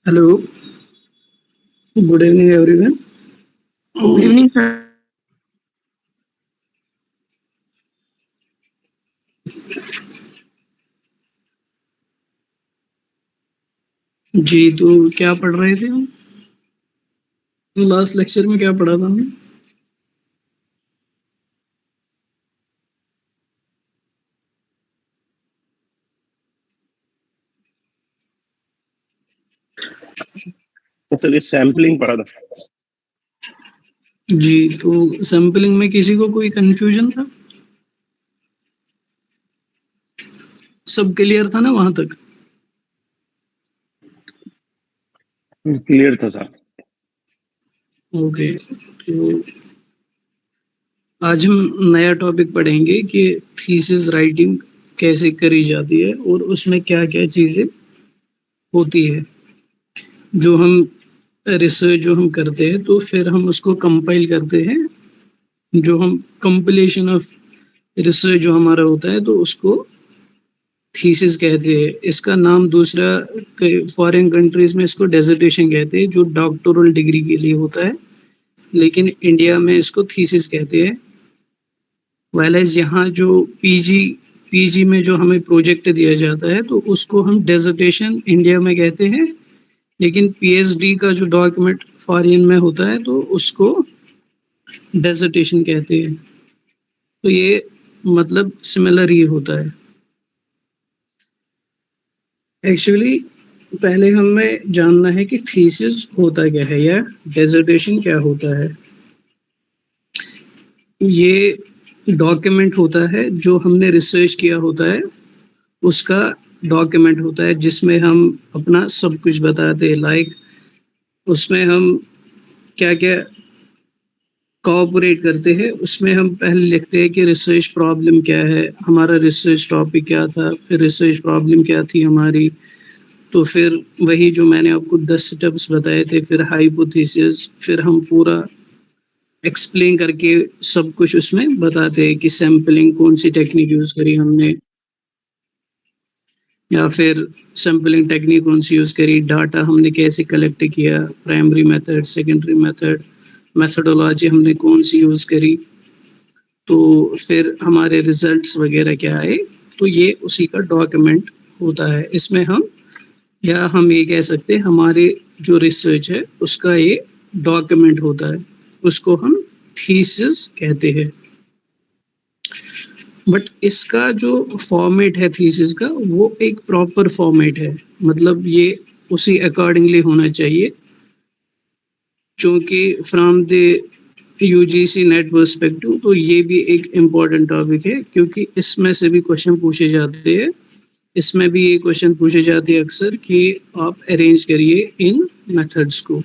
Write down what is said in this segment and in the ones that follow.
Hello, good evening everyone. Good evening, sir. जी, तो क्या पढ़ रहे थे हम? लास्ट लेक्चर में क्या पढ़ा था हमने? तो ये सैम्पलिंग पढ़ा था। जी, तो सैम्पलिंग में किसी को कोई कंफ्यूजन था? सब क्लियर था ना वहां तक? क्लियर था सर। ओके, तो आज हम नया टॉपिक पढ़ेंगे कि थीसिस राइटिंग कैसे करी जाती है और उसमें क्या-क्या चीजें होती है। जो हम रिसर्च जो हम करते हैं तो फिर हम उसको कंपाइल करते हैं। जो हम कंपाइलेशन ऑफ रिसर्च जो हमारा होता है तो उसको थीसिस कहते हैं। इसका नाम दूसरा फॉरेन कंट्रीज में इसको डेजर्टेशन कहते हैं जो डॉक्टोरल डिग्री के लिए होता है, लेकिन इंडिया में इसको थीसिस कहते हैं। वेलेस यहाँ जो पीजी में जो हमें प्रोजेक्ट दिया जाता है तो उसको हम डेजर्टेशन इंडिया में कहते हैं, लेकिन पीएचडी का जो डॉक्यूमेंट फॉरेन में होता है तो उसको डेजर्टेशन कहते हैं। तो ये मतलब सिमिलर ही होता है। एक्चुअली पहले हमें जानना है कि थीसिस होता क्या है या डेजर्टेशन क्या होता है। ये डॉक्यूमेंट होता है जो हमने रिसर्च किया होता है, उसका डॉक्यूमेंट होता है जिसमें हम अपना सब कुछ बताते हैं। लाइक उसमें हम क्या-क्या कोऑपरेट करते हैं, उसमें हम पहले लिखते हैं कि रिसर्च प्रॉब्लम क्या है, हमारा रिसर्च टॉपिक क्या था, फिर रिसर्च प्रॉब्लम क्या थी हमारी। तो फिर वही जो मैंने आपको 10 स्टेप्स बताए थे, फिर हाइपोथेसिस, फिर हम पूरा एक्सप्लेन करके सब कुछ उसमें बताते हैं कि सैंपलिंग कौन सी टेक्निक यूज़ करी हमने, या फिर सैंपलिंग टेक्निक कौन सी यूज़ करी, डाटा हमने कैसे कलेक्ट किया, primary method, secondary method, methodology हमने कौन सी यूज़ करी, तो फिर हमारे रिजल्ट्स वगैरह क्या आए। तो ये उसी का डॉक्यूमेंट होता है। इसमें हम, या हम ये कह सकते हैं हमारे जो रिसर्च है उसका ये डॉक्यूमेंट होता है, उसको हम थीसिस कहते हैं। बट इसका जो फॉर्मेट है थीसिस का वो एक प्रॉपर फॉर्मेट है, मतलब ये उसी अकॉर्डिंगली होना चाहिए। क्योंकि from the UGC net perspective तो ये भी एक इम्पॉर्टेंट टॉपिक है, क्योंकि इसमें से भी क्वेश्चन पूछे जाते हैं। इसमें भी ये क्वेश्चन पूछे जाते हैं अक्सर कि आप अरेंज करिए इन मेथड्स को।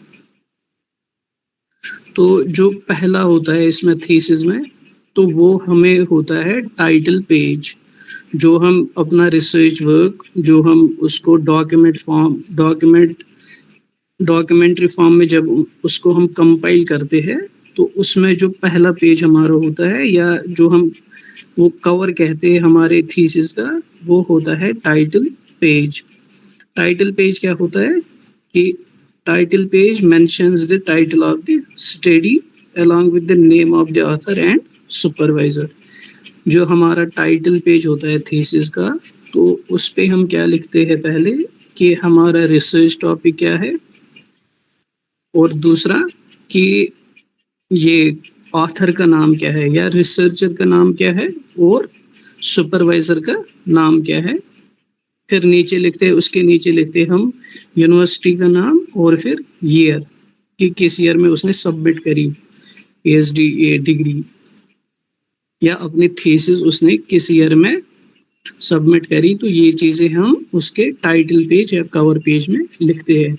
तो जो पहला होता है इसमें थीसिस में, तो वो हमें होता है टाइटल पेज। जो हम अपना रिसर्च वर्क जो हम उसको डॉक्यूमेंट्री फॉर्म में जब उसको हम कंपाइल करते हैं तो उसमें जो पहला पेज हमारा होता है, या जो हम वो कवर कहते हैं हमारे थीसिस का, वो होता है टाइटल पेज। टाइटल पेज क्या होता है कि title page mentions the title of the study along with the name of the author and supervisor। जो हमारा टाइटल पेज होता है थीसिस का, तो उस पे हम क्या लिखते हैं पहले कि हमारा रिसर्च टॉपिक क्या है, और दूसरा कि ये ऑथर का नाम क्या है या रिसर्चर का नाम क्या है, और सुपरवाइजर का नाम क्या है। फिर नीचे लिखते हैं, उसके नीचे लिखते हैं हम यूनिवर्सिटी का नाम और फिर ईयर, कि किस ईयर में उसने सबमिट करी पीएचडी ये डिग्री, या अपनी थीसिस उसने किस ईयर में सबमिट करी। तो ये चीज़ें हम उसके टाइटल पेज या कवर पेज में लिखते हैं।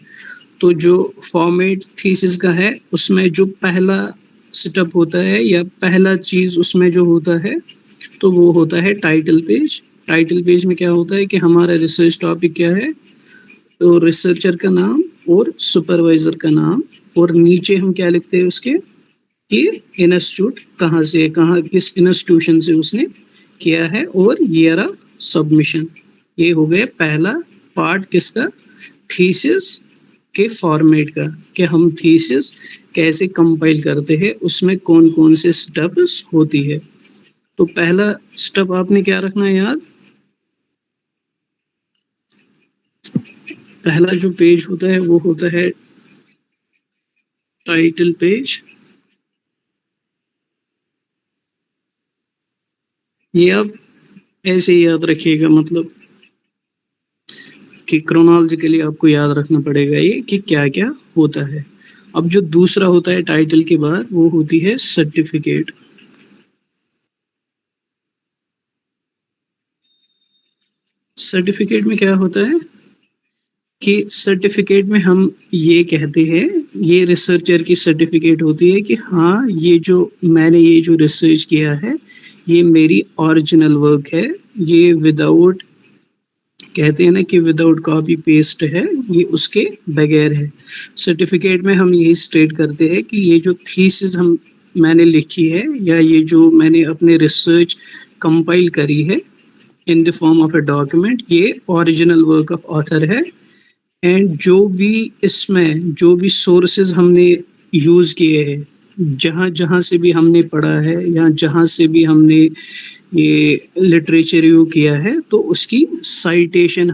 तो जो फॉर्मेट थीसिस का है उसमें जो पहला सेटअप होता है या पहला चीज़ उसमें जो होता है तो वो होता है टाइटल पेज। टाइटल पेज में क्या होता है कि हमारा रिसर्च टॉपिक क्या है, तो रिसर्चर का नाम और सुपरवाइजर का नाम, और नीचे हम क्या लिखते हैं उसके कि इंस्टीट्यूट कहाँ से, कहाँ किस इंस्टीट्यूशन से उसने किया है, और ईयर ऑफ सबमिशन। ये हो गया पहला पार्ट किसका, थीसिस के फॉर्मेट का, कि हम थीसिस कैसे कंपाइल करते हैं, उसमें कौन कौन से स्टेप्स होती है। तो पहला स्टेप आपने क्या रखना है याद, पहला जो पेज होता है वो होता है टाइटल पेज। ये आप ऐसे ही याद रखिएगा, मतलब कि क्रोनोलॉजिकली आपको याद रखना पड़ेगा ये कि क्या क्या होता है। अब जो दूसरा होता है टाइटल के बाद, वो होती है सर्टिफिकेट। सर्टिफिकेट में क्या होता है कि सर्टिफिकेट में हम ये कहते हैं, ये रिसर्चर की सर्टिफिकेट होती है कि हाँ, ये जो मैंने ये जो रिसर्च किया है ये मेरी ओरिजिनल वर्क है, ये विदाउट, कहते हैं ना कि विदाउट कॉपी पेस्ट है, ये उसके बगैर है। सर्टिफिकेट में हम यही स्टेट करते हैं कि ये जो थीसिस मैंने लिखी है, या ये जो मैंने अपने रिसर्च कंपाइल करी है in the form of a document, ये ओरिजिनल वर्क ऑफ ऑथर है। एंड जो भी इसमें जो भी सोर्सेज हमने यूज़ किए हैं, जहाँ जहाँ से भी हमने पढ़ा है या जहाँ से भी हमने ये लिटरेचर रिव्यू किया है, तो उसकी साइटेशन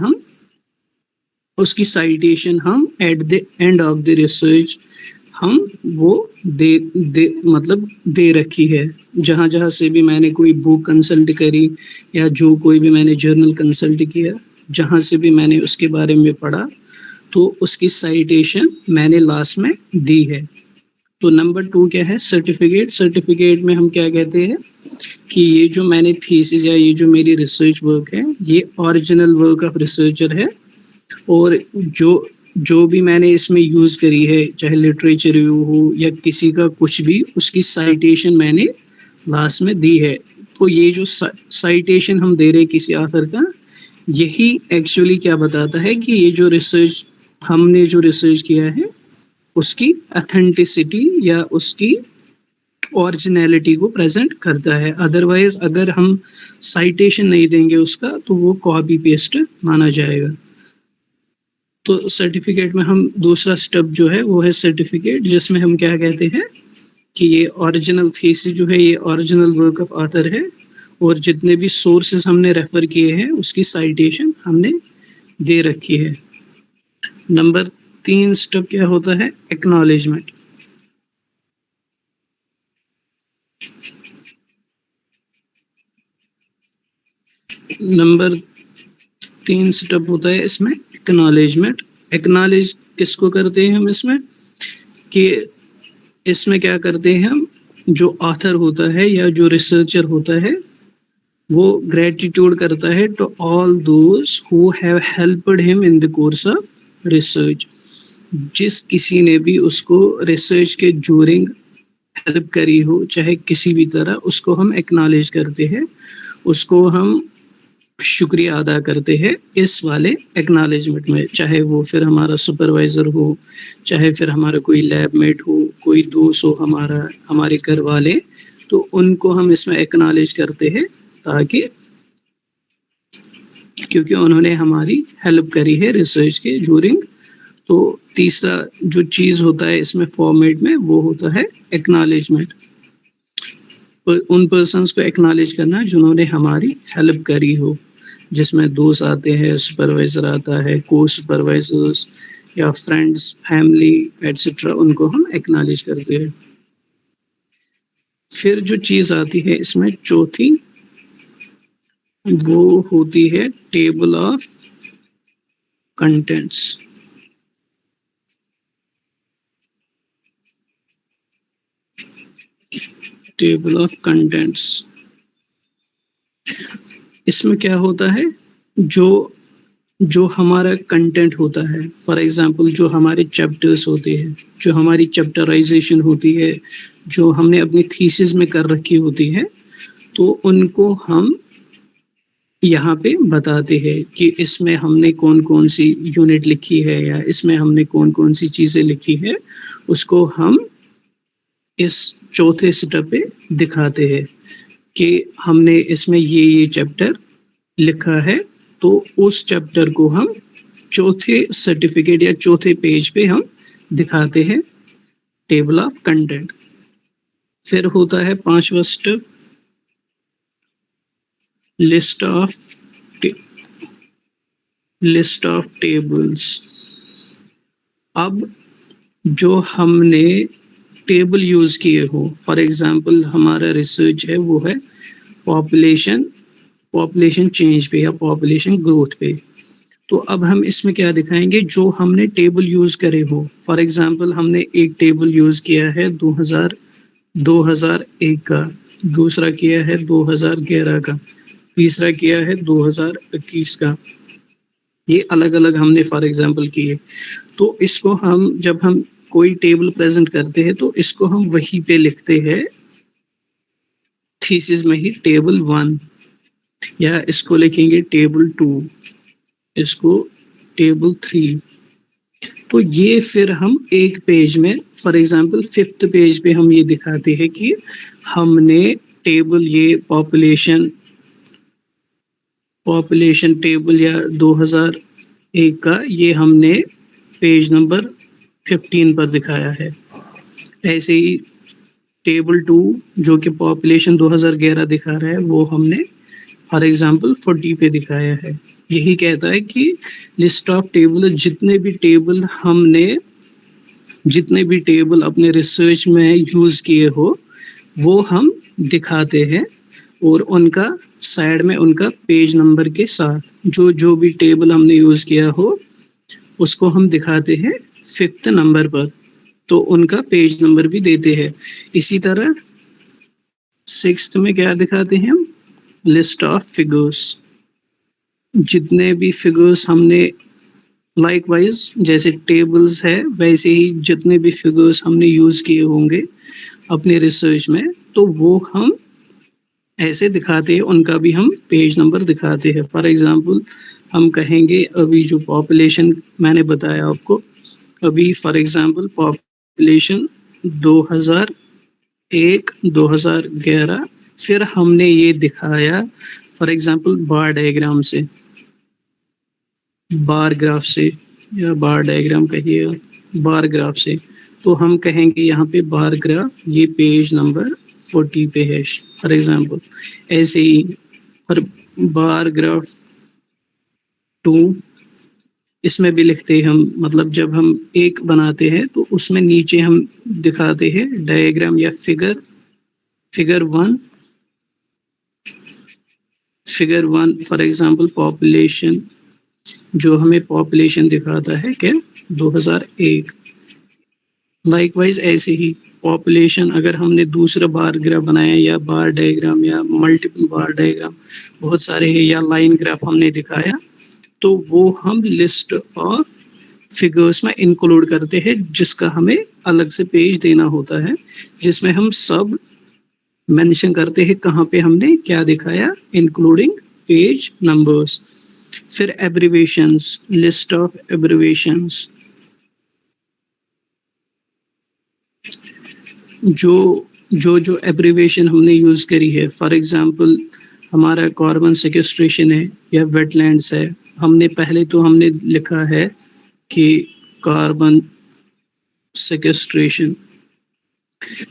हम at the end of the research हम वो मतलब दे रखी है। जहाँ जहाँ से भी मैंने कोई बुक कंसल्ट करी या जो कोई भी मैंने जर्नल कंसल्ट किया, जहाँ से भी मैंने उसके बारे में पढ़ा, तो उसकी साइटेशन मैंने लास्ट में दी है। तो नंबर 2 क्या है, सर्टिफिकेट। सर्टिफिकेट में हम क्या कहते हैं कि ये जो मैंने थीसिस या ये जो मेरी रिसर्च वर्क है, ये ओरिजिनल वर्क ऑफ रिसर्चर है, और जो भी मैंने इसमें यूज़ करी है, चाहे लिटरेचर रिव्यू हो या किसी का कुछ भी, उसकी साइटेशन मैंने लास्ट में दी है। तो ये जो साइटेशन हम दे रहे हैं किसी ऑथर का, यही एक्चुअली क्या बताता है कि ये जो रिसर्च हमने जो रिसर्च किया है उसकी ऑथेंटिसिटी या उसकी ओरिजिनलिटी को प्रेजेंट करता है। अदरवाइज अगर हम साइटेशन नहीं देंगे उसका, तो वो कॉपी पेस्ट माना जाएगा। तो सर्टिफिकेट में हम दूसरा स्टेप जो है वो है सर्टिफिकेट, जिसमें हम क्या कहते हैं कि ये ओरिजिनल थीसिस जो है ये ओरिजिनल वर्क ऑफ ऑथर है, और जितने भी सोर्सेज हमने रेफर किए हैं उसकी साइटेशन हमने दे रखी है। नंबर 3 स्टेप क्या होता है, एक्नॉलेजमेंट। नंबर 3 स्टेप होता है इसमें एक्नॉलेजमेंट। एक्नॉलेज किसको करते हैं हम इसमें, कि इसमें क्या करते हैं हम, जो ऑथर होता है या जो रिसर्चर होता है वो ग्रेटिट्यूड करता है to all those who have helped him in the course of research. जिस किसी ने भी उसको रिसर्च के ड्यूरिंग हेल्प करी हो, चाहे किसी भी तरह, उसको हम एक्नॉलेज करते हैं, उसको हम शुक्रिया अदा करते हैं इस वाले एक्नॉलेजमेंट में। चाहे वो फिर हमारा सुपरवाइज़र हो, चाहे फिर हमारा कोई लैबमेट हो, कोई दोस्त हो हमारा, हमारे घर वाले, तो उनको हम इसमें एक्नॉलेज करते हैं, ताकि क्योंकि उन्होंने हमारी हेल्प करी है रिसर्च के ड्यूरिंग। तो तीसरा जो चीज़ होता है इसमें फॉर्मेट में, वो होता है एक्नॉलेजमेंट। उन पर्सन्स को एक्नॉलेज करना जिन्होंने हमारी हेल्प करी हो, जिसमें दोस्त आते हैं, सुपरवाइज़र आता है, को सुपरवाइजर्स या फ्रेंड्स, फैमिली एट्सेट्रा, उनको हम एक्नॉलेज करते हैं। फिर जो चीज़ आती है इसमें चौथी, वो होती है table of contents. Table of contents, इसमें क्या होता है, जो हमारा कंटेंट होता है, फॉर एग्जांपल जो हमारे चैप्टर्स होते हैं, जो हमारी चैप्टराइजेशन होती है, जो हमने अपनी थीसिस में कर रखी होती है, तो उनको हम यहाँ पे बताते हैं कि इसमें हमने कौन कौन सी यूनिट लिखी है या इसमें हमने कौन कौन सी चीज़ें लिखी है, उसको हम इस चौथे स्टेप पे दिखाते हैं कि हमने इसमें ये चैप्टर लिखा है। तो उस चैप्टर को हम चौथे सर्टिफिकेट या चौथे पेज पे हम दिखाते हैं टेबल ऑफ कंटेंट। फिर होता है 5वां स्टेप, लिस्ट ऑफ टेबल्स। अब जो हमने टेबल यूज किए हो, फॉर एग्जांपल हमारा रिसर्च है वो है पॉपुलेशन चेंज पे या पॉपुलेशन ग्रोथ पे। तो अब हम इसमें क्या दिखाएंगे, जो हमने टेबल यूज करे हो। फॉर एग्जांपल हमने एक टेबल यूज किया है 2001 का, दूसरा किया है 2011 का, तीसरा किया है 2021 का। ये अलग अलग हमने फॉर एग्जांपल किए। तो इसको हम जब हम कोई टेबल प्रेजेंट करते हैं तो इसको हम वहीं पे लिखते हैं थीसिस में ही, टेबल 1, या इसको लिखेंगे टेबल 2, इसको टेबल 3। तो ये फिर हम एक पेज में, फॉर एग्जांपल 5th पेज पे हम ये दिखाते हैं कि हमने टेबल ये पॉपुलेशन टेबल या 2001 का ये हमने पेज नंबर 15 पर दिखाया है। ऐसे ही टेबल 2 जो कि पॉपुलेशन 2011 दिखा रहा है वो हमने फॉर एग्जांपल 40 पे दिखाया है। यही कहता है कि लिस्ट ऑफ टेबल, जितने भी टेबल अपने रिसर्च में यूज किए हो वो हम दिखाते हैं, और उनका साइड में उनका पेज नंबर के साथ जो भी टेबल हमने यूज किया हो उसको हम दिखाते हैं 5th नंबर पर, तो उनका पेज नंबर भी देते हैं। इसी तरह 6th में क्या दिखाते हैं हम, लिस्ट ऑफ फिगर्स। जितने भी फिगर्स हमने लाइकवाइज जैसे टेबल्स है वैसे ही जितने भी फिगर्स हमने यूज किए होंगे अपने रिसर्च में, तो वो हम ऐसे दिखाते हैं, उनका भी हम पेज नंबर दिखाते हैं। फॉर एग्जांपल हम कहेंगे अभी जो पॉपुलेशन मैंने बताया आपको, अभी फॉर एग्जांपल पॉपुलेशन 2001 2011, फिर हमने ये दिखाया फॉर एग्जांपल बार डायग्राम से, बार ग्राफ से, या बार डायग्राम कहिए, बार ग्राफ से। तो हम कहेंगे यहाँ पे बार ग्राफ ये पेज नंबर 40 पे है फॉर एग्जांपल। ऐसे ही और बार ग्राफ 2 इसमें भी लिखते हैं हम, मतलब जब हम एक बनाते हैं तो उसमें नीचे हम दिखाते हैं डायग्राम या फिगर 1 फॉर एग्जांपल पॉपुलेशन, जो हमें पॉपुलेशन दिखाता है क्या 2001। लाइकवाइज ऐसे ही पॉपुलेशन अगर हमने दूसरा बार ग्राफ बनाया या बार डायग्राम या मल्टीपल बार डायग्राम बहुत सारे हैं, या लाइन ग्राफ हमने दिखाया, तो वो हम लिस्ट ऑफ फिगर्स में इंक्लूड करते हैं, जिसका हमें अलग से पेज देना होता है, जिसमें हम सब मेंशन करते हैं कहाँ पे हमने क्या दिखाया, इंक्लूडिंग पेज नंबर्स। फिर एब्रिविएशंस, लिस्ट ऑफ एब्रिविएशंस, जो एब्रिविएशन हमने यूज करी है, फॉर एग्जांपल हमारा कार्बन सिक्वेस्ट्रेशन है या वेटलैंड्स है, हमने पहले तो हमने लिखा है कि कार्बन सिक्वेस्ट्रेशन,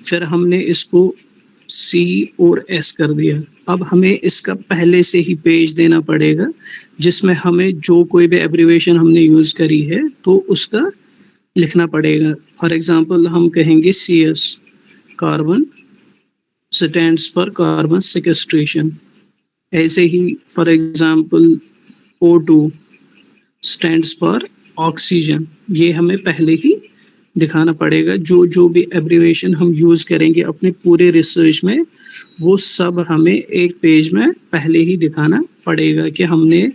फिर हमने इसको C और S कर दिया। अब हमें इसका पहले से ही पेज देना पड़ेगा, जिसमें हमें जो कोई भी एब्रिविएशन हमने यूज करी है तो उसका लिखना पड़ेगा। फॉर एग्जांपल हम कहेंगे CS, carbon stands for carbon sequestration. ऐसे ही for example O2 stands for oxygen. ये हमें पहले ही दिखाना पड़ेगा। जो भी एब्रिविएशन हम यूज करेंगे अपने पूरे रिसर्च में, वो सब हमें एक पेज में पहले ही दिखाना पड़ेगा कि हमने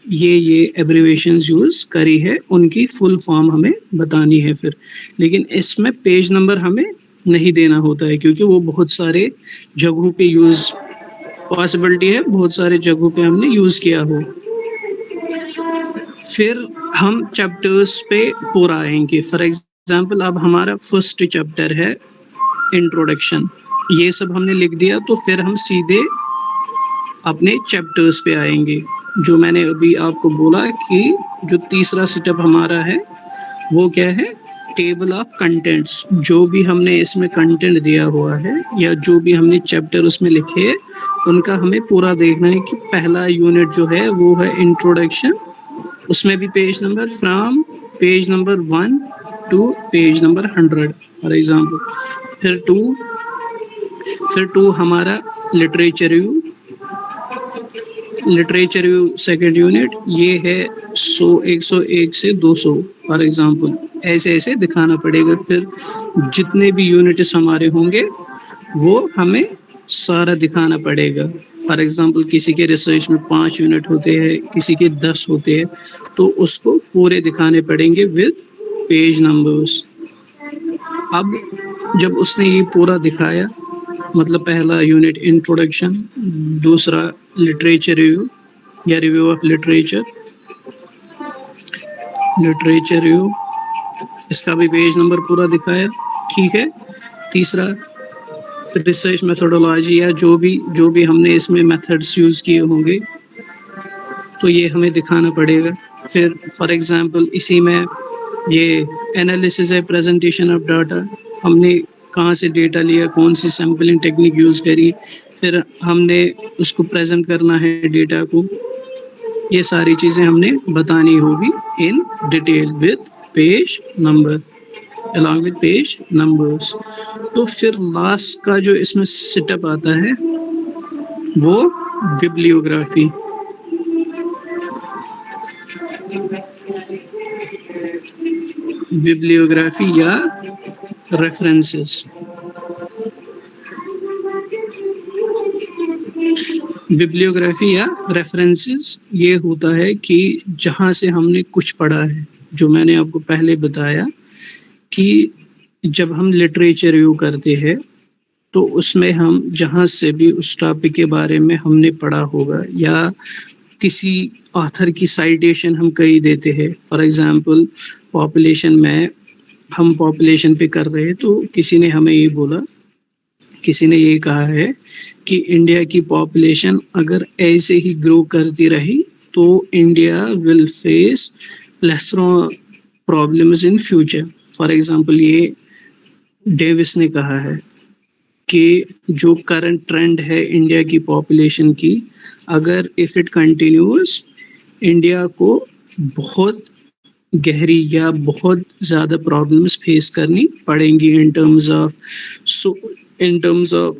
ये एब्रिविएशंस यूज करी है, उनकी फुल फॉर्म हमें बतानी है फिर। लेकिन इसमें पेज नंबर हमें नहीं देना होता है, क्योंकि वो बहुत सारे जगहों पे यूज पॉसिबिलिटी है, बहुत सारे जगहों पे हमने यूज किया हो। फिर हम चैप्टर्स पे पूरा आएंगे। फॉर एग्जांपल अब हमारा फर्स्ट चैप्टर है इंट्रोडक्शन, ये सब हमने लिख दिया, तो फिर हम सीधे अपने चैप्टर्स पे आएंगे। जो मैंने अभी आपको बोला कि जो तीसरा सेटअप हमारा है वो क्या है, टेबल ऑफ कंटेंट्स। जो भी हमने इसमें कंटेंट दिया हुआ है या जो भी हमने चैप्टर उसमें लिखे हैं उनका हमें पूरा देखना है कि पहला यूनिट जो है वो है इंट्रोडक्शन, उसमें भी page number from page number 1 to page number 100 for example. फिर टू हमारा literature review, literature review second unit ये है 101 से 200 फॉर एग्जांपल। ऐसे ऐसे दिखाना पड़ेगा। फिर जितने भी यूनिट्स हमारे होंगे वो हमें सारा दिखाना पड़ेगा। फॉर एग्जांपल किसी के रिसर्च में 5 यूनिट होते हैं, किसी के 10 होते हैं, तो उसको पूरे दिखाने पड़ेंगे विद पेज नंबर्स। अब जब उसने ये पूरा दिखाया, मतलब पहला यूनिट इंट्रोडक्शन, दूसरा लिटरेचर रिव्यू या review of literature, literature review, इसका भी पेज नंबर पूरा दिखाया, ठीक है। तीसरा रिसर्च मेथोडोलॉजी या जो भी हमने इसमें मेथड्स यूज़ किए होंगे तो ये हमें दिखाना पड़ेगा। फिर फॉर एग्जांपल इसी में ये एनालिसिस है, प्रेजेंटेशन ऑफ डाटा, हमने कहाँ से डेटा लिया, कौन सी सैम्पलिंग टेक्निक यूज़ करी, फिर हमने उसको प्रेजेंट करना है डेटा को। ये सारी चीज़ें हमने बतानी होगी in detail with page number, along with page numbers. तो फिर लास्ट का जो इसमें सेटअप आता है वो बिब्लियोग्राफी। बिब्लियोग्राफी या रेफरेंसेस। बिब्लियोग्राफी या रेफरेंसेस ये होता है कि जहाँ से हमने कुछ पढ़ा है, जो मैंने आपको पहले बताया कि जब हम लिटरेचर रिव्यू करते हैं तो उसमें हम जहाँ से भी उस टॉपिक के बारे में हमने पढ़ा होगा या किसी ऑथर की साइटेशन हम कहीं देते हैं। फॉर एग्जांपल पॉपुलेशन में हम पॉपुलेशन पे कर रहे हैं तो किसी ने हमें ये बोला, किसी ने ये कहा है कि इंडिया की पॉपुलेशन अगर ऐसे ही ग्रो करती रही तो India will face less problems in future. For example ये डेविस ने कहा है कि जो करंट ट्रेंड है इंडिया की पॉपुलेशन की, अगर इफ इट कंटिन्यूज, इंडिया को बहुत गहरी या बहुत ज़्यादा प्रॉब्लम्स फेस करनी पड़ेंगी इन टर्म्स ऑफ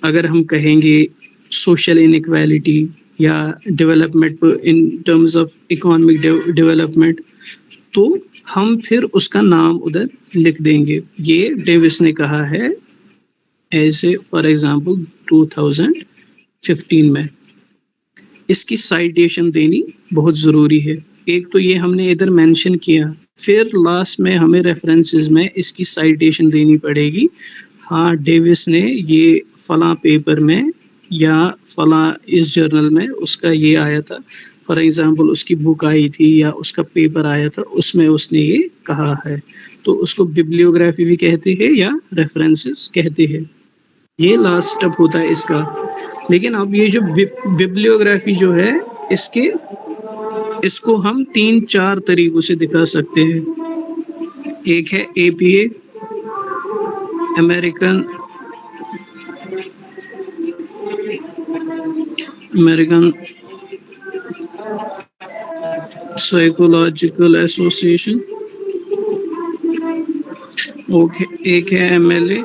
अगर हम कहेंगे सोशल इनइक्वालिटी या development in terms of economic development, तो हम फिर उसका नाम उधर लिख देंगे। ये डेविस ने कहा है ऐसे फॉर एग्जांपल 2015 में। इसकी साइटेशन देनी बहुत ज़रूरी है। एक तो ये हमने इधर मेंशन किया, फिर लास्ट में हमें रेफरेंसेस में इसकी साइटेशन देनी पड़ेगी। हाँ, डेविस ने ये फलां पेपर में या फलां इस जर्नल में उसका ये आया था, फॉर एग्जांपल उसकी बुक आई थी या उसका पेपर आया था, उसमें उसने ये कहा है। तो उसको बिब्लियोग्राफी भी कहते हैं या रेफरेंसेस कहते हैं। ये लास्ट स्टेप होता है इसका। लेकिन अब ये जो बिब्लियोग्राफी जो है इसको हम 3-4 तरीकों से दिखा सकते हैं। एक है APA, American psychological association, okay, एक है एमएलए,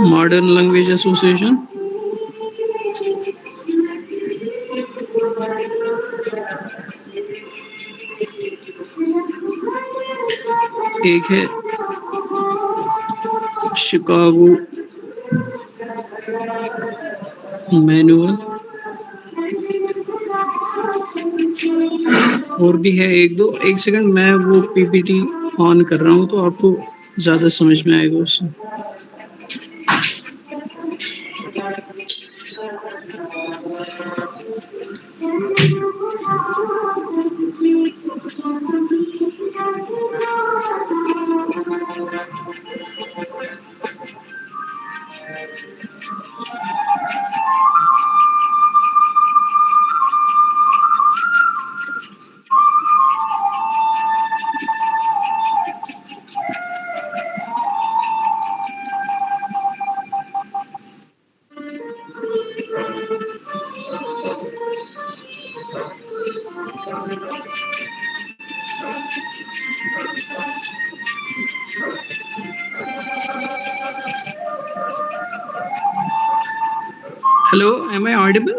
मॉडर्न लैंग्वेज एसोसिएशन, एक है शिकागो मैनुअल, और भी है एक दो। एक सेकंड, मैं वो पीपीटी ऑन कर रहा हूँ तो आपको ज़्यादा समझ में आएगा उससे। Hello, am I audible?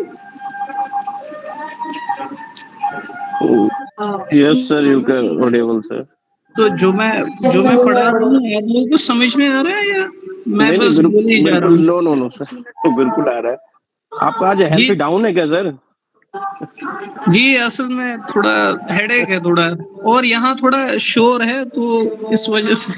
Yes, sir, you can audible, sir. तो जो मैं पढ़ा रहा हूँ आप लोगों को समझ में आ रहा है या मैं नहीं नहीं बस बोले ही जा रहा बिल्कुल हूँ? नो नो नो सर, तो बिल्कुल आ रहा है। आपका आज जी हेल्थ डाउन है क्या सर? जी, असल में थोड़ा हेडेक है थोड़ा, और यहाँ थोड़ा शोर है तो इस वजह से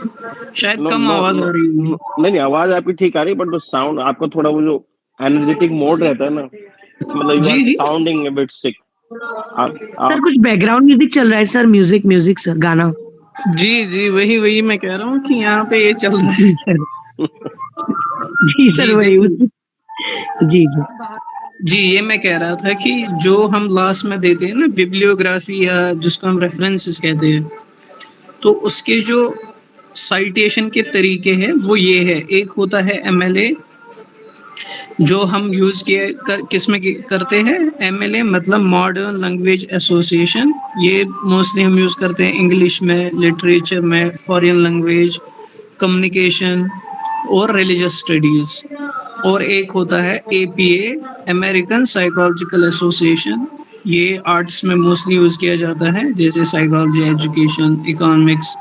शायद नो कम नो आवाज नो आ रही नो- होगी। नहीं नहीं, आवाज आपकी ठीक आ रही है, बट जो साउंड आपका थोड़ा वो जो एनर्जेटिक मोड रहता है ना, मतलब you are G G sounding a bit sick. Sir आप कुछ बैकग्राउंड म्यूजिक चल रहा है सर, म्यूजिक म्यूजिक सर, गाना। जी जी, वही वही मैं कह रहा हूँ कि यहाँ पे ये चल रहा जी है। सर। जी सर, जी वही देखिए, जी जी। जी ये मैं कह रहा था कि जो हम लास्ट में देते हैं ना बिब्लियोग्राफी, या जिसको हम रेफरेंसेस कहते हैं, तो उसके जो साइटेशन के तरीके हैं वो ये है। एक होता है एमएलए, जो हम यूज़ किस में करते हैं, एमएलए मतलब मॉडर्न लैंग्वेज एसोसिएशन। ये मोस्टली हम यूज़ करते हैं इंग्लिश में, लिटरेचर में, फॉरेन लैंग्वेज, कम्युनिकेशन और रिलीजियस स्टडीज़। और एक होता है एपीए, अमेरिकन साइकोलॉजिकल एसोसिएशन। ये आर्ट्स में मोस्टली यूज़ किया जाता है, जैसे psychology, education, economics,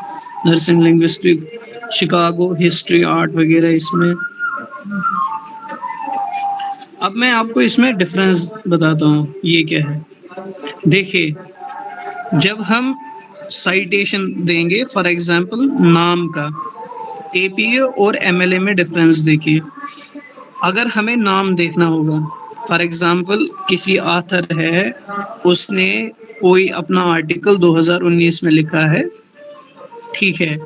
nursing, linguistic, Chicago, history, art वगैरह इसमें। अब मैं आपको इसमें डिफरेंस बताता हूँ ये क्या है। देखिए, जब हम साइटेशन देंगे फॉर एग्जांपल नाम का, एपीए और एमएलए में डिफरेंस देखिए। अगर हमें नाम देखना होगा, फॉर एग्जांपल किसी ऑथर है, उसने कोई अपना आर्टिकल 2019 में लिखा है, ठीक है,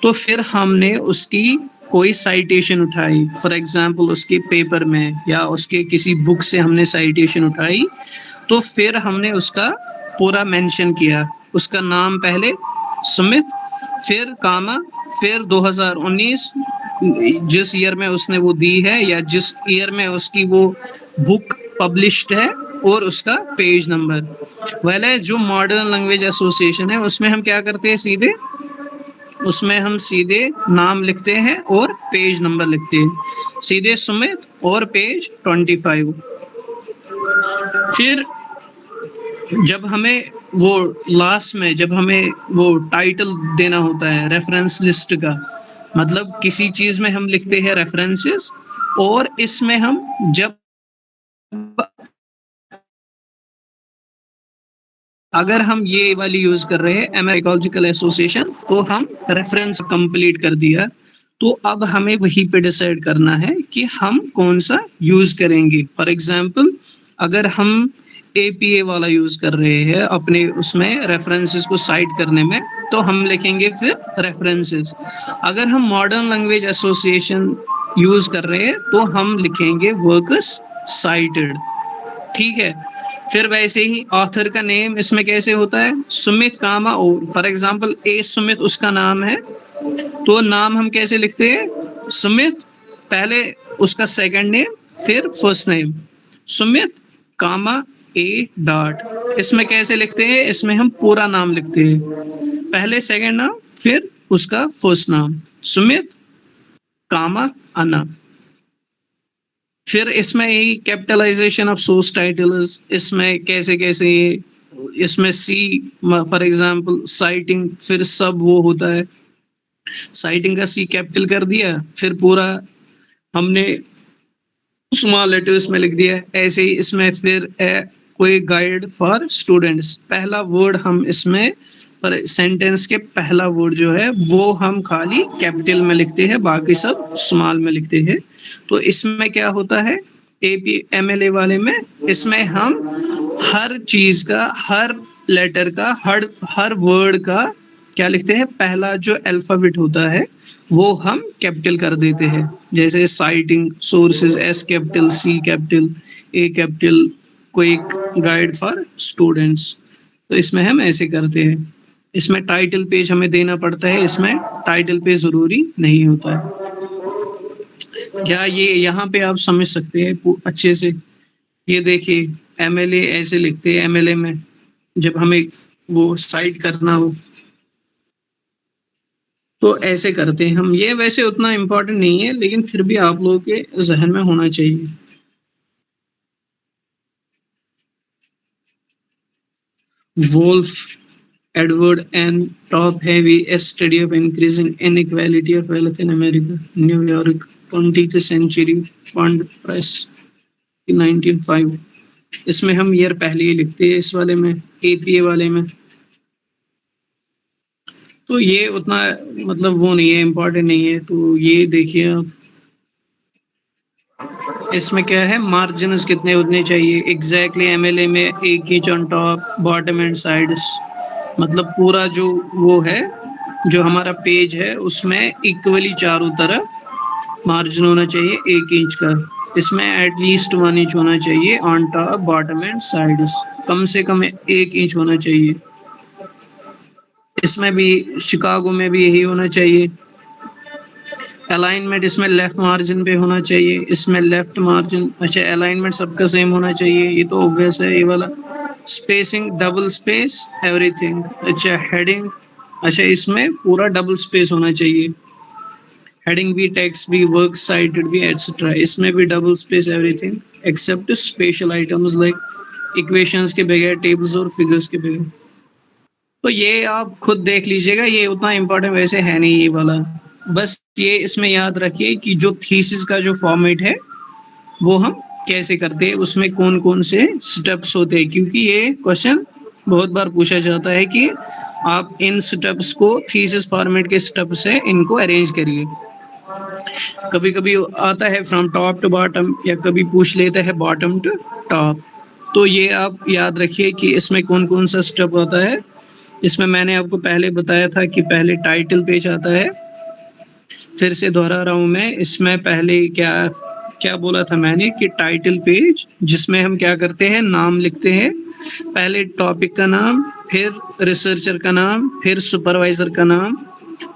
तो फिर हमने उसकी कोई साइटेशन उठाई, फॉर एग्जांपल उसके पेपर में या उसके किसी बुक से हमने साइटेशन उठाई, तो फिर हमने उसका पूरा मेंशन किया, उसका नाम पहले सुमित, फिर कामा, फिर 2019 जिस ईयर में उसने वो दी है या जिस ईयर में उसकी वो बुक पब्लिश्ड है, और उसका पेज नंबर। वाले जो मॉडर्न लैंग्वेज एसोसिएशन है उसमें हम क्या करते हैं, सीधे उसमें हम सीधे नाम लिखते हैं और पेज नंबर लिखते हैं, सीधे सुमित और पेज 25। फिर जब हमें वो लास्ट में जब हमें वो टाइटल देना होता है रेफरेंस लिस्ट का, मतलब किसी चीज में हम लिखते हैं रेफरेंसेस, और इसमें हम जब अगर हम ये वाली यूज कर रहे हैं अमेरिकोलॉजिकल एसोसिएशन, तो हम रेफरेंस कंप्लीट कर दिया। तो अब हमें वहीं पे डिसाइड करना है कि हम कौन सा यूज करेंगे। फॉर एग्जांपल, अगर हम एपीए वाला यूज कर रहे हैं अपने उसमें रेफरेंसेस को साइट करने में, तो हम लिखेंगे फिर रेफरेंसेस। अगर हम मॉडर्न लैंग्वेज एसोसिएशन यूज कर रहे हैं तो हम लिखेंगे वर्क्स साइटेड, ठीक है। फिर वैसे ही ऑथर का नेम इसमें कैसे होता है, सुमित कामा ओ, फॉर एग्जांपल ए सुमित उसका नाम है, तो नाम हम कैसे लिखते हैं, सुमित, पहले उसका सेकंड नेम, फिर first name, Sumit comma A dot. इसमें कैसे लिखते हैं, इसमें हम पूरा नाम लिखते हैं, पहले सेकंड नाम फिर उसका फर्स्ट नाम, सुमित कामा अना। फिर इसमें यही कैपिटलाइजेशन ऑफ सोर्स टाइटल्स, इसमें कैसे कैसे इसमें सी, फॉर एग्जांपल साइटिंग, फिर सब वो होता है, साइटिंग का सी कैपिटल कर दिया, फिर पूरा हमने स्मॉल लेटर्स में लिख दिया। ऐसे ही इसमें फिर कोई गाइड फॉर स्टूडेंट्स, पहला वर्ड हम इसमें फॉर सेंटेंस के पहला वर्ड जो है वो हम खाली कैपिटल में लिखते हैं, बाकी सब स्मॉल में लिखते हैं। तो इसमें क्या होता है, एपी एमएलए वाले में, इसमें हम हर चीज का, हर लेटर का, हर हर वर्ड का क्या लिखते हैं, पहला जो अल्फाबेट होता है वो हम कैपिटल कर देते हैं, जैसे citing sources S capital, C capital, A capital, quick guide for students. तो इसमें हम ऐसे करते हैं। इसमें टाइटल पेज हमें देना पड़ता है, इसमें टाइटल पेज जरूरी नहीं होता है। क्या ये यहाँ पे आप समझ सकते हैं अच्छे से? ये देखिए एमएलए ऐसे लिखते हैं, एमएलए में जब हमें वो साइट करना हो तो ऐसे करते हैं हम। ये वैसे उतना इम्पोर्टेंट नहीं है, लेकिन फिर भी आप लोगों के जहन में होना चाहिए। Wolf Edward N. Top Heavy, A Study of Increasing Inequality of Wealth in America, New York, 20th Century Fund Press, 1905। इसमें हम ईयर पहले ही लिखते हैं, इस वाले में, एपीए वाले में। तो ये उतना मतलब वो नहीं है, इम्पोर्टेंट नहीं है। तो ये देखिए आप, इसमें क्या है, मार्जिन्स कितने उतने चाहिए एग्जैक्टली। एमएलए में 1 inch on top, bottom and sides, मतलब पूरा जो वो है, जो हमारा पेज है उसमें इक्वली चारों तरफ मार्जिन होना चाहिए 1 इंच का। इसमें एटलीस्ट 1 इंच होना चाहिए on top, bottom and sides, कम से कम 1 इंच होना चाहिए। इसमें भी शिकागो में भी यही होना चाहिए। अलाइनमेंट इसमें लेफ्ट मार्जिन पे होना चाहिए, इसमें लेफ्ट मार्जिन। अच्छा, अलाइनमेंट सबका सेम होना चाहिए, ये तो ऑब्वियस है ये वाला। Spacing double space everything. अच्छा, हेडिंग, अच्छा इसमें पूरा डबल स्पेस होना चाहिए। हेडिंग भी, टेक्स्ट भी, वर्क साइटेड भी, एटसेट्रा, इसमें भी double space everything except special items like equations के बगैर, टेबल्स और फिगर्स के बगैर। तो ये आप खुद देख लीजिएगा, ये उतना इम्पोर्टेंट वैसे है नहीं ये वाला। बस ये इसमें याद रखिए कि जो थीसिस का जो फॉर्मेट है वो हम कैसे करते हैं, उसमें कौन कौन से स्टेप्स होते हैं, क्योंकि ये क्वेश्चन बहुत बार पूछा जाता है कि आप इन स्टेप्स को थीसिस फॉर्मेट के स्टेप से इनको अरेंज करिए। कभी कभी आता है फ्रॉम टॉप टू बॉटम, या कभी पूछ लेता है बॉटम टू टॉप। तो ये आप याद रखिए कि इसमें कौन कौन सा स्टेप होता है। इसमें मैंने आपको पहले बताया था कि पहले टाइटल पेज आता है, फिर से दोहरा रहा हूँ मैं, इसमें पहले क्या क्या बोला था मैंने कि टाइटल पेज, जिसमें हम क्या करते हैं, नाम लिखते हैं, पहले टॉपिक का नाम, फिर रिसर्चर का नाम, फिर सुपरवाइजर का नाम,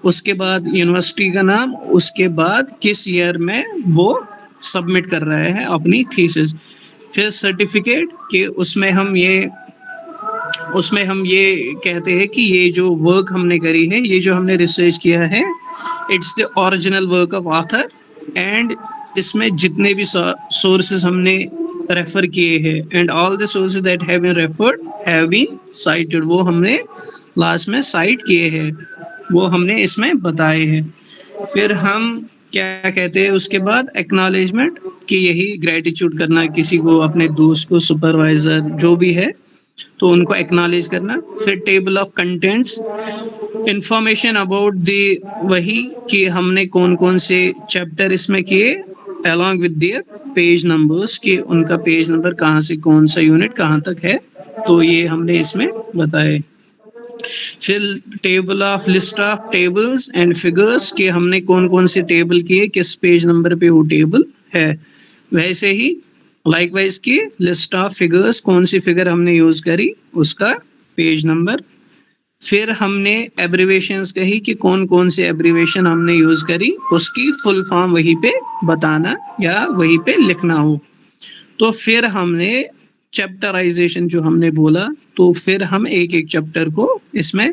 उसके बाद यूनिवर्सिटी का नाम, उसके बाद किस ईयर में वो सबमिट कर रहे हैं अपनी थीसिस, फिर सर्टिफिकेट कि उसमें हम ये कहते हैं कि ये जो वर्क हमने करी है, ये जो हमने रिसर्च किया है, it's the original work of author, and इसमें जितने भी सोर्सेज हमने रेफर किए हैं, and all the sources that have been referred have been cited, वो हमने लास्ट में साइट किए हैं, वो हमने इसमें बताए हैं। फिर हम क्या कहते हैं उसके बाद, एक्नॉलेजमेंट, कि यही ग्रेटिट्यूड करना किसी को, अपने दोस्त को, सुपरवाइजर जो भी है, तो उनको एक्नॉलेज करना। फिर table of contents, information about the, वही कि हमने कौन कौन से चैप्टर इसमें किए, along with their page numbers, कि उनका पेज नंबर कहाँ से कौन सा यूनिट कहाँ तक है, तो ये हमने इसमें बताए। फिर table of, list of tables and figures, कि हमने कौन कौन से टेबल किए, किस पेज नंबर पे वो टेबल है। वैसे ही लाइकवाइज की लिस्ट ऑफ फिगर्स, कौन सी फिगर हमने यूज करी, उसका पेज नंबर। फिर हमने एब्रीवेशंस कही कि कौन कौन से एब्रीवेशन हमने यूज करी, उसकी फुल फॉर्म वहीं पे बताना या वहीं पे लिखना हो। तो फिर हमने चैप्टराइजेशन जो हमने बोला, तो फिर हम एक एक चैप्टर को इसमें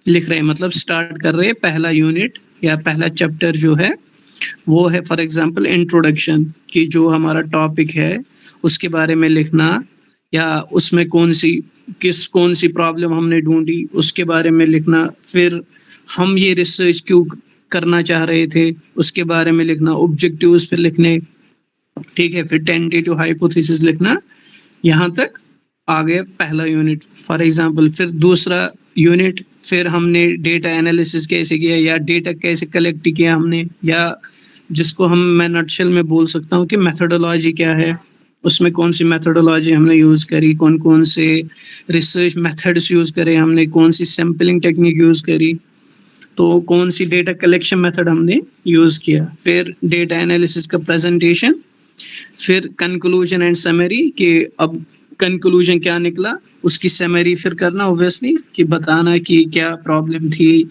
लिख रहे हैं, मतलब स्टार्ट कर रहे हैं। पहला यूनिट या पहला चैप्टर जो है वो है फॉर एग्जांपल इंट्रोडक्शन, कि जो हमारा टॉपिक है उसके बारे में लिखना, या उसमें कौन सी प्रॉब्लम हमने ढूंढी उसके बारे में लिखना। फिर हम ये रिसर्च क्यों करना चाह रहे थे उसके बारे में लिखना, ऑब्जेक्टिव्स फिर लिखने, ठीक है। फिर टेंटेटिव हाइपोथेसिस लिखना। यहाँ तक आ गया पहला यूनिट फॉर एग्जांपल। फिर दूसरा यूनिट, फिर हमने डेटा एनालिसिस कैसे किया, या डेटा कैसे कलेक्ट किया हमने, या जिसको मैं नटशेल में बोल सकता हूँ कि मेथोडोलॉजी क्या है, उसमें कौन सी मेथोडोलॉजी हमने यूज़ करी, कौन-कौन से रिसर्च मेथड्स यूज़ करे हमने, कौन सी सैंपलिंग टेक्निक यूज़ करी, तो कौन सी डेटा कलेक्शन मेथड हमने यूज़ किया। फिर डेटा एनालिसिस का प्रेजेंटेशन, फिर कंक्लूजन एंड समरी कि अब कंक्लूजन क्या निकला, उसकी समरी फिर करना ऑब्वियसली कि बताना कि क्या प्रॉब्लम थी,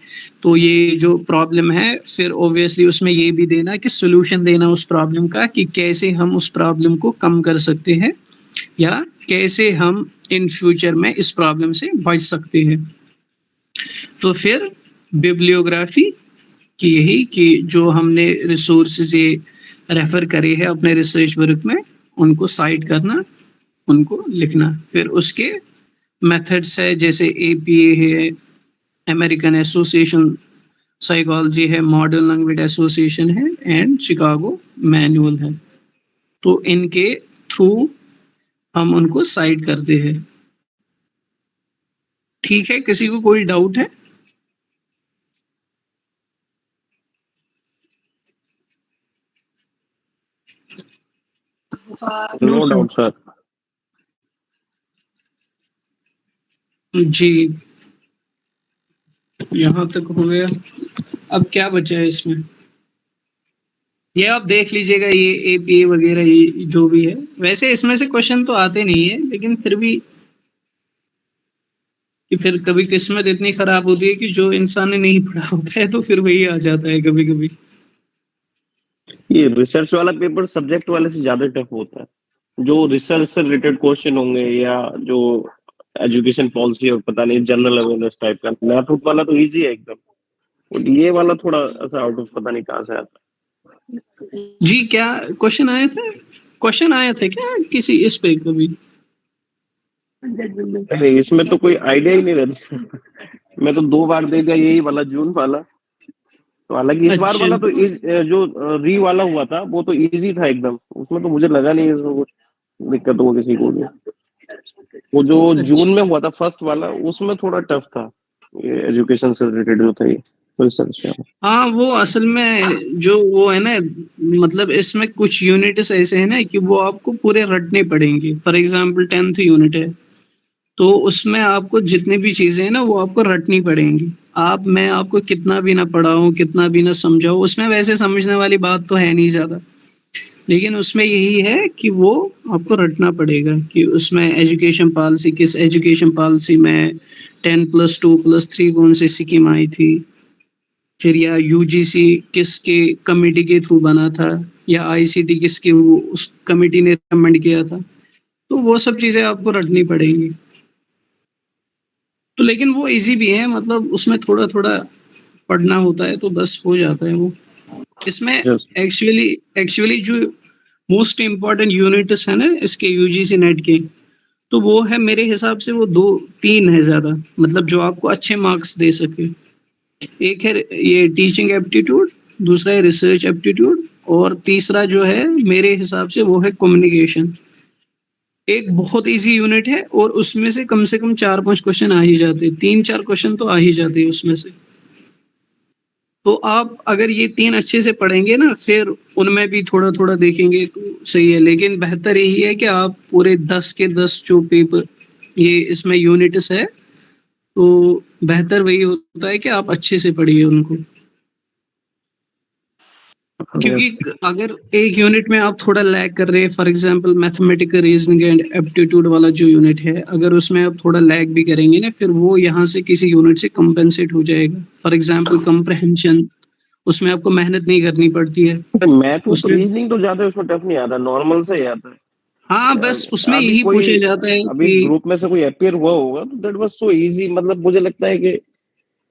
तो ये जो प्रॉब्लम है, फिर ऑब्वियसली उसमें ये भी देना कि सॉल्यूशन देना उस प्रॉब्लम का कि कैसे हम उस प्रॉब्लम को कम कर सकते हैं या कैसे हम इन फ्यूचर में इस प्रॉब्लम से बच सकते हैं। तो फिर बिब्लियोग्राफी कि यही कि जो हमने रिसोर्सेज ये रेफर करे हैं अपने रिसर्च वर्क में, उनको साइट करना, उनको लिखना। फिर उसके मेथड्स है जैसे एपीए है, अमेरिकन एसोसिएशन साइकोलॉजी है, मॉडर्न लैंग्वेज एसोसिएशन है एंड शिकागो मैनुअल है। तो इनके थ्रू हम उनको साइट करते हैं। ठीक है, किसी को कोई डाउट है? No doubt sir. जी, यहाँ तक हो गया। अब क्या बचा है इसमें? ये आप देख लीजिएगा, ये एपीए वगैरह ये जो भी है। वैसे इसमें से क्वेश्चन तो आते नहीं है, लेकिन फिर भी कि फिर कभी किस्मत इतनी खराब होती है कि जो इंसान ने नहीं पढ़ा होता है तो फिर वही आ जाता है कभी-कभी। ये रिसर्च वाला पेपर सब्जेक्ट वाले से ज्यादा टफ होता है। जो रिसर्च से रिलेटेड क्वेश्चन होंगे या जो एजुकेशन पॉलिसी और पता नहीं जनरल अवेयरनेस टाइप का, मैथ वाला तो इजी है एकदम, और ये वाला थोड़ा ऐसा आउट ऑफ पता नहीं कहाँ से आता जी, क्या क्वेश्चन आए थे? क्वेश्चन आया था क्या किसी इस पे कभी? है। अरे इसमें तो कोई आइडिया ही नहीं रहता। मैं तो 2 बार दे दिया यही वाला जून वाला। तो हालांकि इस बार अच्छा, वाला तो जो री वाला हुआ था वो तो इजी था एकदम, उसमें तो मुझे लगा नहीं इसमें कुछ दिक्कत हो किसी को भी। वो जो जून अच्छा। में हुआ था फर्स्ट वाला, उसमें थोड़ा टफ था, ये एजुकेशन से रिलेटेड जो था ये रिसर्च का। हाँ, वो असल में जो वो है ना, मतलब इसमें कुछ यूनिट्स ऐसे हैं ना कि वो आपको पूरे रटने पड़ेंगे। फॉर एग्जांपल 10th यूनिट है, तो उसमें आपको जितनी भी चीज़ें हैं ना वो आपको रटनी पड़ेंगी। मैं आपको कितना भी ना पढ़ाऊँ, कितना भी ना समझाऊँ, उसमें वैसे समझने वाली बात तो है नहीं ज़्यादा। लेकिन उसमें यही है कि वो आपको रटना पड़ेगा कि उसमें एजुकेशन पॉलिसी, किस एजुकेशन पॉलिसी में 10+2+3 कौन सी स्कीम आई थी, फिर या यूजीसी किसके कमिटी के थ्रू बना था या आईसीटी किसके वो उस कमिटी ने रिकमेंड किया था। तो वो सब चीज़ें आपको रटनी पड़ेंगी। तो लेकिन वो ईज़ी भी है, मतलब उसमें थोड़ा-थोड़ा पढ़ना होता है तो बस हो जाता है वो। इसमें Yes. एक्चुअली एक्चुअली जो मोस्ट इम्पोर्टेंट यूनिट्स है ना इसके यूजीसी नेट के, तो वो है मेरे हिसाब से वो 2-3 है ज़्यादा, मतलब जो आपको अच्छे मार्क्स दे सके। एक है ये टीचिंग एप्टीट्यूड, दूसरा है रिसर्च एप्टीट्यूड और तीसरा जो है मेरे हिसाब से वो है कम्युनिकेशन। एक बहुत ईज़ी यूनिट है और उसमें से कम 4-5 क्वेश्चन आ ही जाते हैं, 3-4 क्वेश्चन तो आ ही जाते हैं उसमें से। तो आप अगर ये 3 अच्छे से पढ़ेंगे ना, फिर उनमें भी थोड़ा-थोड़ा देखेंगे तो सही है। लेकिन बेहतर यही है कि आप पूरे 10 के 10 जो पेपर ये इसमें यूनिट्स है, तो बेहतर वही होता है कि आप अच्छे से पढ़िए उनको। क्योंकि अगर एक यूनिट में आप थोड़ा लैग कर रहे हैं, for example mathematical reasoning and aptitude वाला जो यूनिट है, अगर उसमें आप थोड़ा लैग भी करेंगे ना, फिर वो यहाँ से किसी यूनिट से कंपेंसेट हो जाएगा। फॉर एग्जांपल कम्प्रहेंशन, उसमें आपको मेहनत नहीं करनी पड़ती है। मैथ तो उसमें रीजनिंग तो ज्यादा उसमें टफ नहीं आता, नॉर्मल से ही आता है। हाँ, बस उसमें अभी यही कोई पूछा जाता है अभी इस कि ग्रुप में से कोई अपियर हुआ होगा तो दैट वाज सो इजी, मतलब मुझे लगता है कि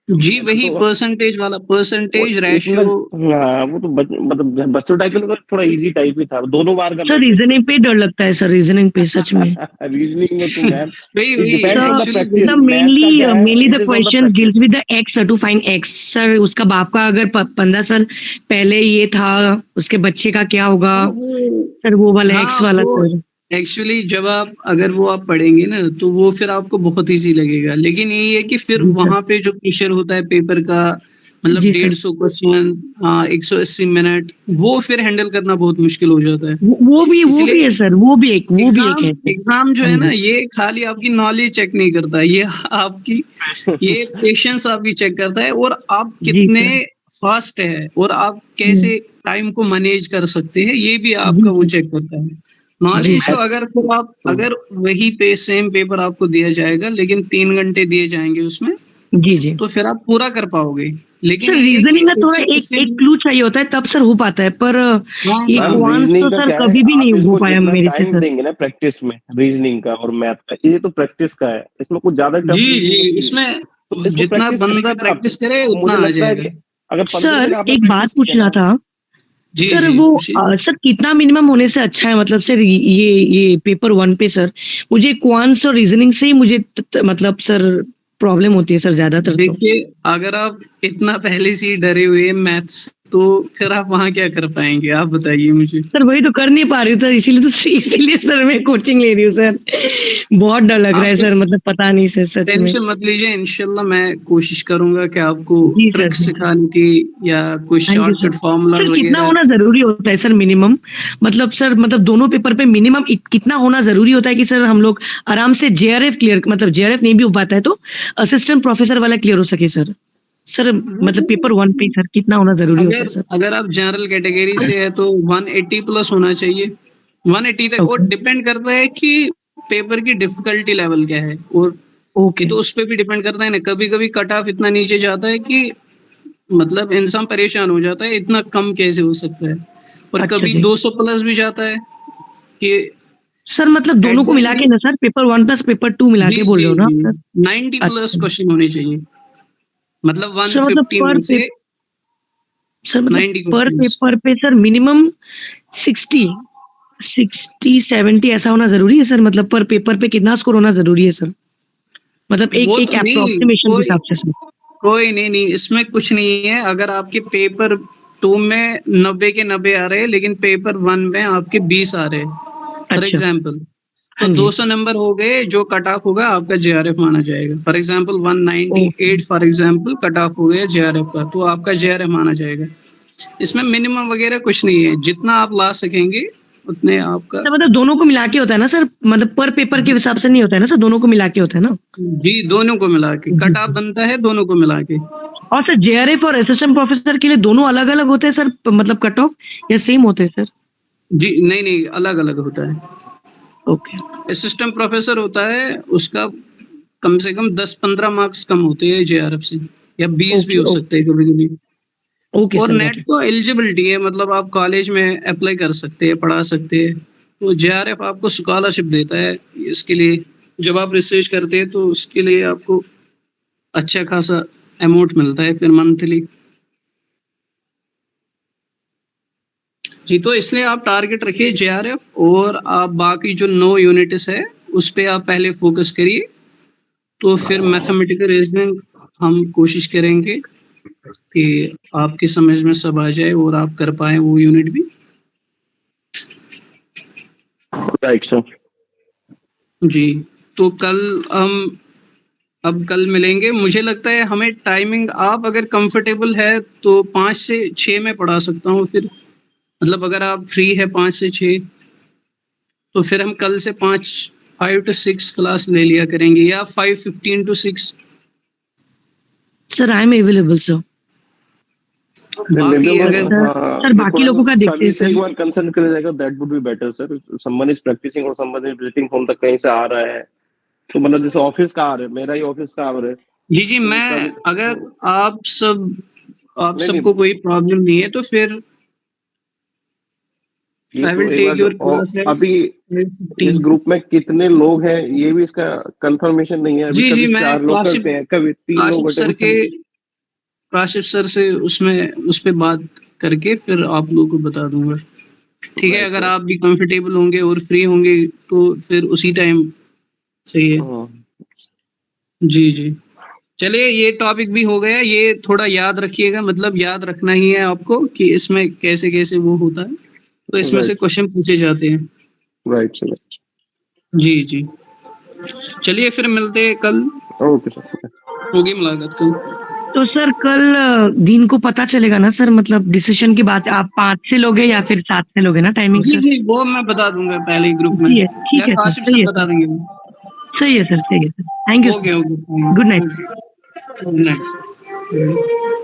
जी, वही तो परसेंटेज वाला, वो परसेंटेज इतना, रेशियो। हाँ वो तो मतलब बच्चों टाइप का तो थोड़ा इजी टाइप ही था, दोनों बार का सर मैथ है। रीजनिंग पे डर लगता है सर, रीजनिंग पे सच में। रीजनिंग में तो मैम वही इट वही depends on the sir practice, actually sir math का क्या है, mainly the it is on the question deals practice. With the X to find X. Sir उसका बाप का अगर 15 साल पहले ये था, उसके बच्चे का क्या होगा? सर वो वाला एक्स हाँ, वाला वो सर। एक्चुअली जब आप अगर वो आप पढ़ेंगे ना तो वो फिर आपको बहुत ईज़ी लगेगा। लेकिन यही है कि फिर जी सर। वहाँ पे जो प्रेशर होता है पेपर का, मतलब जी सर। 150 क्वेश्चन, 180 मिनट, वो फिर हैंडल करना बहुत मुश्किल हो जाता है। वो भी इसलिए है सर, वो भी एक एग्जाम है सर। एग्जाम जो हाँ है ना, जी। ये खाली आपकी नॉलेज चेक नहीं करता, ये आपकी ये पेशेंस आपकी चेक करता है, और आप जी कितने सर। फास्ट है और आप हम्म, कैसे टाइम को मैनेज कर सकते हैं, ये भी जी आपका वो जी। चेक करता है। जी नॉलेज तो सर। अगर फिर आप अगर वही सेम पेपर आपको दिया जाएगा लेकिन 3 घंटे दिए जाएंगे उसमें, जी जी। तो फिर आप पूरा कर पाओगे। लेकिन सर यही है कि रीजनिंग का थोड़ा इससे एक इससे एक क्लू चाहिए होता है, तब सर हो पाता है, पर हाँ ये हाँ मैम क्वांट तो रीजनिंग का सर क्या है, कभी भी नहीं आप हो इसको पाया जितना मेरे से टाइम सर। देंगे ना प्रैक्टिस में, रीजनिंग का और मैथ का, ये तो प्रैक्टिस का है, इसमें कुछ ज्यादा जी टफ नहीं जी, है कि इसमें तो इसको जितना प्रैक्टिस बंदा करेंगे ना आप, प्रैक्टिस करे तो उतना मुझे आ लगता है जाएगा। कि अगर 15 दिन सर आपने एक बात प्रैक्टिस किया पूछना ना। था जी सर, जी वो पूछिए। सर कितना मिनिमम होने से अच्छा है, मतलब सर ये पेपर वन पे सर मुझे क्वांट्स और रीजनिंग से ही मुझे मतलब सर प्रॉब्लम होती है सर ज्यादातर तो। देखिए, अगर आप इतना पहले से ही डरे हुए हैं मैथ्स, तो फिर आप वहाँ क्या कर पाएंगे, आप बताइए मुझे। सर वही तो कर नहीं पा रही हूँ सर, इसीलिए सर मैं कोचिंग ले रही हूँ सर। बहुत डर लग रहा आप है फिर सर, मतलब पता नहीं सर सच में। टेंशन मत लीजिए, इंशाल्लाह मैं कोशिश करूंगा कि आपको जी सर, ट्रिक जी सर। सिखाने की या कोई thank you sir. Shortcut formula sir कितना वगैरह। होना ज़रूरी होता है सर मिनिमम? मतलब सर मतलब दोनों पेपर पे मिनिमम कितना होना ज़रूरी होता है कि सर हम लोग आराम से जेआरएफ क्लियर, मतलब जेआरएफ नहीं भी हो पाता है तो असिस्टेंट प्रोफेसर वाला क्लियर हो सके सर? सर मतलब पेपर 1 पे सर कितना होना ज़रूरी होता है अगर सर? अगर आप जनरल कैटेगरी से है तो 180 प्लस होना चाहिए, 180 तक। और ओके, डिपेंड करता है कि पेपर की डिफिकल्टी लेवल क्या है, और ये ओके। तो उस पे भी डिपेंड करता है ना। कभी कभी कट ऑफ इतना नीचे जाता है कि मतलब इंसान परेशान हो जाता है, इतना कम कैसे हो सकता है। और अच्छा कभी जी। 200 प्लस भी जाता है कि सर मतलब एट दोनों को द मिला के एंड। ना सर, पेपर 1 प्लस पेपर 2 मिला जी के बोल जी रहे हो ना जी, आप सर? 90 प्लस अच्छा। क्वेश्चन होने चाहिए, मतलब सर मतलब 150 में से सर मतलब 90 पर क्वेश्चंस। पेपर पे सर मिनिमम 60 60-70 ऐसा होना ज़रूरी है सर? मतलब पर पेपर पे कितना स्कोर होना ज़रूरी है सर? मतलब एक वो एक तो नहीं, एप्रोक्सिमेशन के कोई हिसाब से सर। कोई नहीं नहीं, इसमें कुछ नहीं है। अगर आपके पेपर 2 में 90 के 90 आ रहे हैं लेकिन पेपर 1 में आपके 20 आ रहे हैं फॉर अच्छा, एग्जाम्पल, तो हाँ जी। 200 नंबर हो गए, जो कट ऑफ होगा आपका जेआरएफ माना जाएगा। For example okay, 198 for example cut off हो गया जेआरएफ का, तो आपका जेआरएफ माना जाएगा। इसमें मिनिमम वगैरह कुछ नहीं है, जितना आप ला सकेंगे उतने आपका। तो मतलब दोनों को मिला के होता है ना सर? मतलब पर पेपर के जी हिसाब से नहीं होता है ना सर, दोनों को मिला के होता है ना? जी, दोनों को मिला के जी, कट ऑफ जी। बनता है, दोनों को मिला के। और सर जेआरएफ और असिस्टेंट प्रोफेसर के लिए दोनों अलग-अलग होते हैं सर, मतलब कट ऑफ या सेम होते हैं सर? जी नहीं नहीं, अलग अलग होता है। ओके, असिस्टेंट प्रोफेसर होता है, उसका कम से कम 10-15 मार्क्स कम होते हैं जेआरएफ से, या 20 भी ओके, हो सकते हैं कभी कभी। ओके और सर गॉट नेट इट। तो एलिजिबिलिटी है, मतलब आप कॉलेज में अप्लाई कर सकते हैं, पढ़ा सकते हैं। तो जेआरएफ आपको स्कॉलरशिप देता है इसके लिए। जब आप रिसर्च करते हैं तो उसके लिए आपको अच्छा खासा अमाउंट मिलता है फिर मंथली। जी, तो इसलिए आप टारगेट रखिए जेआरएफ, और आप बाकी जो 9 यूनिट्स है उस पे आप पहले फोकस करिए। तो फिर मैथमेटिकल रीजनिंग हम कोशिश करेंगे कि आपकी समझ में सब आ जाए और आप कर पाए वो यूनिट भी। Right sir. जी, तो कल हम अब कल मिलेंगे। मुझे लगता है हमें टाइमिंग, आप अगर कंफर्टेबल है तो 5 से 6 में पढ़ा सकता हूँ फिर। मतलब अगर आप फ्री है 5 से 6, तो फिर हम कल से 5 to 6 क्लास ले लिया करेंगे, या 5:15 to 6। Sir I am available sir. then maybe बाकी वो अगर सर हाँ सर ये बाकी थोड़ा लोगों का सा देखते हैं सभी से एक सर। बार कंसल्ट कर जाएगा, that would be better sir. Someone is practicing और समवन इज विजिटिंग होम तक कहीं से आ रहा है, तो मतलब जैसे ऑफिस का आ रहा है, मेरा ही ऑफिस का आ रहा है, जी जी, तो मैं कभी अगर तो आप नहीं नहीं, सबको कोई प्रॉब्लम नहीं है तो फिर ये आई तो विल एक टेक बार योर क्लास एट अभी इस 15। ग्रुप में कितने लोग हैं ये भी इसका कंफर्मेशन नहीं है अभी। जी जी, कभी मैं 4 लोग करते हैं, कभी 3 काशिफ लोग सर के अटेंशन। काशिफ सर से उसमें उस पे बात करके फिर आप लोगों को बता दूंगा। ठीक है, राइट अगर राइट। आप भी कंफर्टेबल होंगे और फ्री होंगे तो फिर उसी टाइम सही है। जी जी, चलिए ये टॉपिक भी हो गया। ये थोड़ा याद रखिएगा, मतलब याद रखना ही है आपको कि इसमें कैसे कैसे वो होता है, तो इसमें से राइट क्वेश्चन पूछे जाते हैं। Right sir. जी जी, चलिए फिर मिलते हैं कल, ओके सर। होगी मुलाकात कल। तो सर कल दिन को पता चलेगा ना सर, मतलब डिसीजन की बात आप 5 से लोगे या फिर 7 से लोगे ना टाइमिंग जी सर? जी, वो मैं बता दूंगा पहले ही ग्रुप में, जी है, ठीक या है सर, काशिफ सही सर है बता सर, देंगे। सही है सर, सही है sir. Thank you okay sir, okay, good night. Good night.